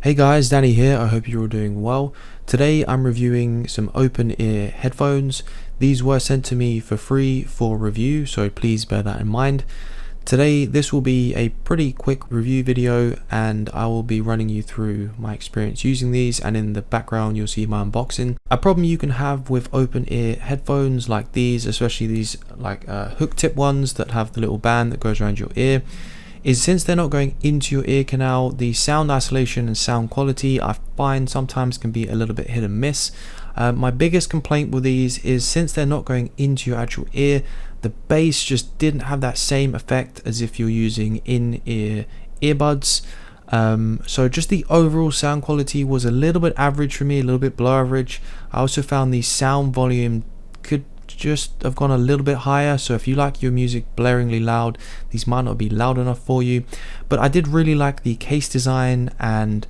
Hey guys, Danny here. I hope you're all doing well. Today I'm reviewing some open ear headphones. These were sent to me for free for review, so please bear that in mind. Today this will be a pretty quick review video and I will be running you through my experience using these, and in the background you'll see my unboxing. A problem you can have with open ear headphones like these, especially these like hook tip ones that have the little band that goes around your ear, is since they're not going into your ear canal, the sound isolation and sound quality I find sometimes can be a little bit hit and miss. My biggest complaint with these is since they're not going into your actual ear, the bass just didn't have that same effect as if you're using in-ear earbuds. So just the overall sound quality was a little bit average for me, a little bit below average. I also found the sound volume could just have gone a little bit higher, so if you like your music blaringly loud, these might not be loud enough for you. But I did really like the case design, and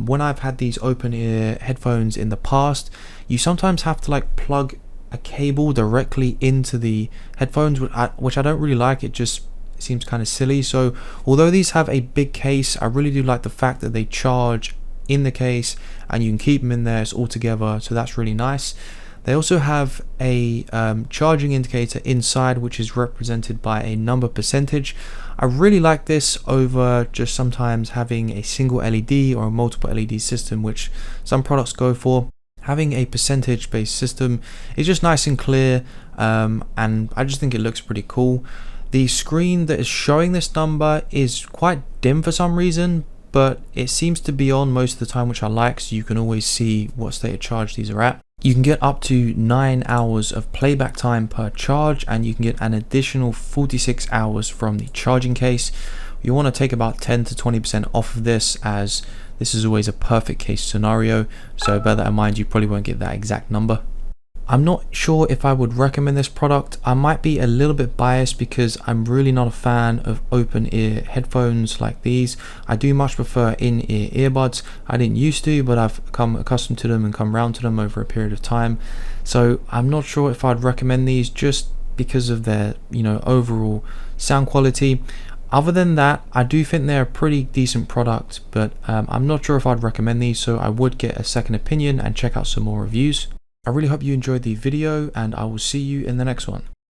when I've had these open ear headphones in the past, you sometimes have to like plug a cable directly into the headphones, which I don't really like. It just seems kind of silly. So although these have a big case, I really do like the fact that they charge in the case and you can keep them in there all together, so that's really nice. They also have a charging indicator inside, which is represented by a number percentage. I really like this over just sometimes having a single LED or a multiple LED system, which some products go for. Having a percentage based system is just nice and clear, and I just think it looks pretty cool. The screen that is showing this number is quite dim for some reason, but it seems to be on most of the time, which I like, so you can always see what state of charge these are at. You can get up to 9 hours of playback time per charge, and you can get an additional 46 hours from the charging case. You want to take about 10 to 20% off of this, as this is always a perfect case scenario, so bear that in mind. You probably won't get that exact number. I'm not sure if I would recommend this product. I might be a little bit biased because I'm really not a fan of open ear headphones like these. I do much prefer in-ear earbuds. I didn't used to, but I've come accustomed to them and come round to them over a period of time. So I'm not sure if I'd recommend these just because of their, overall sound quality. Other than that, I do think they're a pretty decent product, but I'm not sure if I'd recommend these, so I would get a second opinion and check out some more reviews. I really hope you enjoyed the video, and I will see you in the next one.